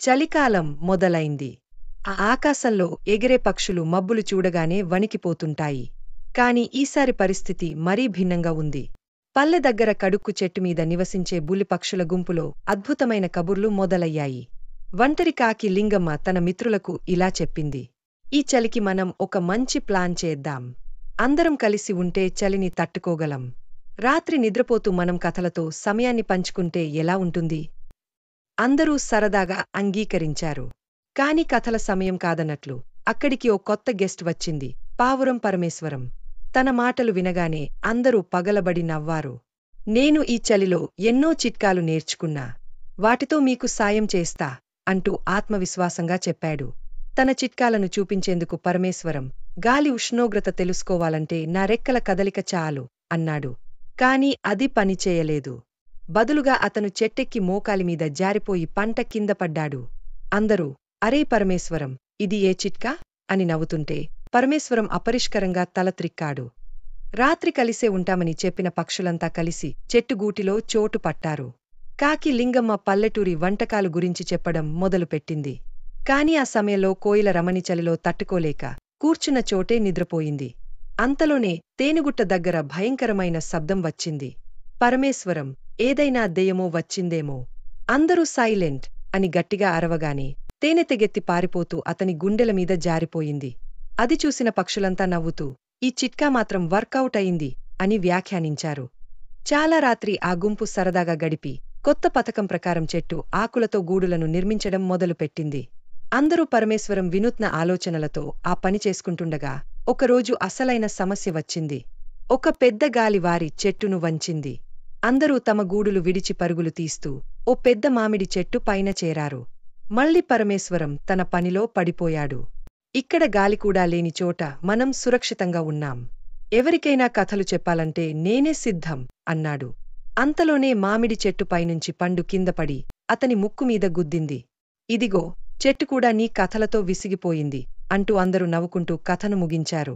చలికాలం మొదలైంది. ఆ ఆకాశంలో ఎగిరే పక్షులు మబ్బులు చూడగానే వణికిపోతుంటాయి. కాని ఈసారి పరిస్థితి మరీ భిన్నంగా ఉంది. పల్లె దగ్గర కడుక్కు చెట్టుమీద నివసించే బుల్లిపక్షుల గుంపులో అద్భుతమైన కబుర్లు మొదలయ్యాయి. ఒంటరి కాకి లింగమ్మ తన మిత్రులకు ఇలా చెప్పింది. ఈ చలికి మనం ఒక మంచి ప్లాన్ చేద్దాం. అందరం కలిసి ఉంటే చలిని తట్టుకోగలం. రాత్రి నిద్రపోతూ మనం కథలతో సమయాన్ని పంచుకుంటే ఎలా ఉంటుంది? అందరూ సరదాగా అంగీకరించారు. కాని కథల సమయం కాదన్నట్లు అక్కడికి ఓ కొత్త గెస్ట్ వచ్చింది, పావురం పరమేశ్వరం. తన మాటలు వినగానే అందరూ పగలబడి నవ్వారు. నేను ఈ చలిలో ఎన్నో చిట్కాలు నేర్చుకున్నా. వాటితో మీకు సాయం చేస్తా అంటూ ఆత్మవిశ్వాసంగా చెప్పాడు. తన చిట్కాలను చూపించేందుకు పరమేశ్వరం, గాలి ఉష్ణోగ్రత తెలుసుకోవాలంటే నా రెక్కల కదలిక చాలు అన్నాడు. కాని అది పనిచేయలేదు. బదులుగా అతను చెట్టెక్కి మోకాలిమీద జారిపోయి పంట కింద పడ్డాడు. అందరూ, అరే పరమేశ్వరం, ఇది ఏ చిట్కా అని నవ్వుతుంటే పరమేశ్వరం అపరిష్కరంగా తల త్రిక్కాడు. రాత్రి కలిసే ఉంటామని చెప్పిన పక్షులంతా కలిసి చెట్టుగూటిలో చోటు పట్టారు. కాకి లింగమ్మ పల్లెటూరి వంటకాలు గురించి చెప్పడం మొదలుపెట్టింది. కాని ఆ సమయంలో కోయిల రమణి చలిలో తట్టుకోలేక కూర్చున్న చోటే నిద్రపోయింది. అంతలోనే తేనెగుట్ట దగ్గర భయంకరమైన శబ్దం వచ్చింది. పరమేశ్వరం, ఏదైనా దెయ్యమో వచ్చిందేమో. అందరూ సైలెంట్ అని గట్టిగా అరవగానే తేనె తెగెత్తి పారిపోతూ అతని గుండెలమీద జారిపోయింది. అది చూసిన పక్షులంతా నవ్వుతూ, ఈ చిట్కా మాత్రం వర్కౌట్ అయింది అని వ్యాఖ్యానించారు. చాలా రాత్రి ఆ గుంపు సరదాగా గడిపి కొత్త పథకం ప్రకారం చెట్టు ఆకులతో గూడులను నిర్మించడం మొదలుపెట్టింది. అందరూ పరమేశ్వరం వినూత్న ఆలోచనలతో ఆ పని చేసుకుంటుండగా ఒకరోజు అసలైన సమస్య వచ్చింది. ఒక పెద్ద గాలి వారి చెట్టును వంచింది. అందరూ తమ గూడులు విడిచి పరుగులు తీస్తూ ఓ పెద్ద మామిడి చెట్టు పైన చేరారు. మళ్ళీ పరమేశ్వరం తన పనిలో పడిపోయాడు. ఇక్కడ గాలికూడా లేని చోట మనం సురక్షితంగా ఉన్నాం. ఎవరికైనా కథలు చెప్పాలంటే నేనే సిద్ధం అన్నాడు. అంతలోనే మామిడి చెట్టు పైనుంచి పండు కిందపడి అతని ముక్కుమీద గుద్దింది. ఇదిగో, చెట్టుకూడా నీ కథలతో విసిగిపోయింది అంటూ అందరూ నవ్వుకుంటూ కథను ముగించారు.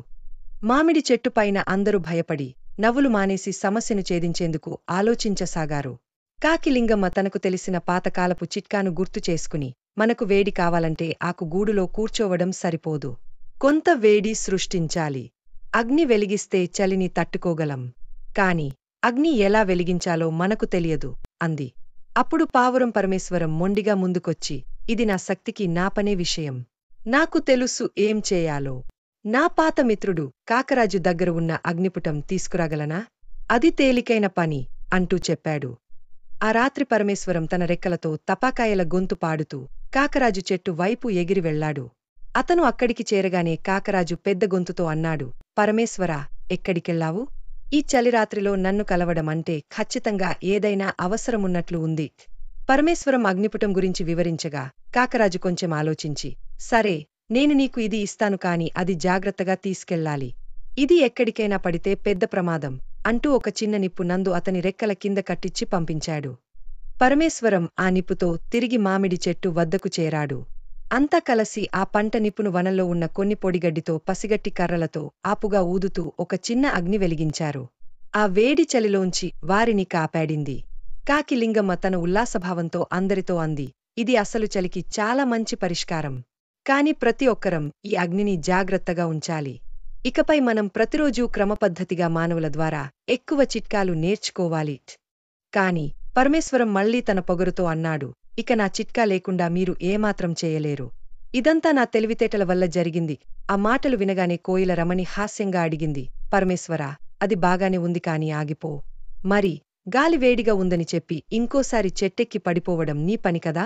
మామిడి చెట్టుపైన అందరూ భయపడి నవ్వులు మానేసి సమస్యను ఛేదించేందుకు ఆలోచించసాగారు. కాకి లింగమ్మ తనకు తెలిసిన పాతకాలపు చిట్కాను గుర్తు చేసుకుని, మనకు వేడి కావాలంటే ఆకు గూడులో కూర్చోవడం సరిపోదు. కొంత వేడి సృష్టించాలి. అగ్ని వెలిగిస్తే చలిని తట్టుకోగలం. కాని అగ్ని ఎలా వెలిగించాలో మనకు తెలియదు అంది. అప్పుడు పావురం పరమేశ్వరం మొండిగా ముందుకొచ్చి, ఇది నా శక్తికి నాపనే విషయం. నాకు తెలుసు ఏం చేయాలో. నా పాత మిత్రుడు కాకరాజు దగ్గర ఉన్న అగ్నిపుటం తీసుకురాగలనా? అది తేలికైన పని అంటూ చెప్పాడు. ఆ రాత్రి పరమేశ్వరం తన రెక్కలతో తపాకాయల గొంతు పాడుతూ కాకరాజు చెట్టు వైపు ఎగిరి వెళ్లాడు. అతను అక్కడికి చేరగానే కాకరాజు పెద్ద గొంతుతో అన్నాడు, పరమేశ్వరా, ఎక్కడికెళ్లావు? ఈ చలిరాత్రిలో నన్ను కలవడం అంటే ఖచ్చితంగా ఏదైనా అవసరమున్నట్లు ఉంది. పరమేశ్వరం అగ్నిపుటం గురించి వివరించగా కాకరాజు కొంచెం ఆలోచించి, సరే, నేను నీకు ఇది ఇస్తాను, కాని అది జాగ్రత్తగా తీసుకెళ్లాలి. ఇది ఎక్కడికైనా పడితే పెద్ద ప్రమాదం అంటూ ఒక చిన్న నిప్పు నందు అతని రెక్కల కింద కట్టించి పంపించాడు. పరమేశ్వరం ఆ నిప్పుతో తిరిగి మామిడి చెట్టు వద్దకు చేరాడు. అంతా కలసి ఆ పంట నిప్పును వనంలో ఉన్న కొన్ని పొడిగడ్డితో పసిగట్టి కర్రలతో ఆపుగా ఊదుతూ ఒక చిన్న అగ్ని వెలిగించారు. ఆ వేడి చలిలోంచి వారిని కాపాడింది. కాకి లింగమ్మ తన ఉల్లాసభావంతో అందరితో అంది, ఇది అసలు చలికి చాలా మంచి పరిష్కారం. కాని ప్రతి ఒక్కరం ఈ అగ్నిని జాగ్రత్తగా ఉంచాలి. ఇకపై మనం ప్రతిరోజూ క్రమపద్ధతిగా మానవుల ద్వారా ఎక్కువ చిట్కాలు నేర్చుకోవాలి. కాని పరమేశ్వరం మళ్లీ తన పొగరుతో అన్నాడు, ఇక నా చిట్కా లేకుండా మీరు ఏమాత్రం చేయలేరు. ఇదంతా నా తెలివితేటల వల్ల జరిగింది. ఆ మాటలు వినగానే కోయిల రమణి హాస్యంగా అడిగింది, పరమేశ్వరా, అది బాగానే ఉంది, కాని ఆగిపో. మరి గాలి వేడిగా ఉందని చెప్పి ఇంకోసారి చెట్టెక్కి పడిపోవడం నీ పనికదా?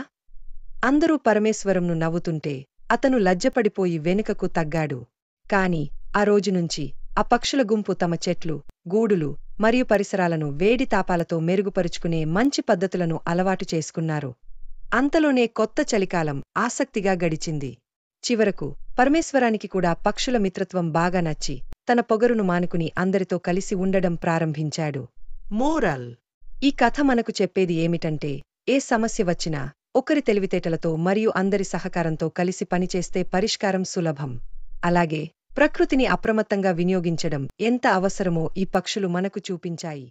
అందరూ పరమేశ్వరంను నవ్వుతుంటే అతను లజ్జపడిపోయి వెనుకకు తగ్గాడు. కాని ఆ రోజునుంచి ఆ పక్షుల గుంపు తమ చెట్లు, గూడులు మరియు పరిసరాలను వేడి తాపాలతో మెరుగుపరుచుకునే మంచి పద్ధతులను అలవాటు చేసుకున్నారు. అంతలోనే కొత్త చలికాలం ఆసక్తిగా గడిచింది. చివరకు పరమేశ్వరానికి కూడా పక్షుల మిత్రత్వం బాగా నచ్చి తన పొగరును మానుకుని అందరితో కలిసి ఉండడం ప్రారంభించాడు. మోరల్: ఈ కథ మనకు చెప్పేది ఏమిటంటే, ఏ సమస్య వచ్చినా ఒకరి తెలివితేటలతో మరియు అందరి సహకారంతో కలిసి పనిచేస్తే పరిష్కారం సులభం. అలాగే ప్రకృతిని అప్రమత్తంగా వినియోగించడం ఎంత అవసరమో ఈ పక్షులు మనకు చూపించాయి.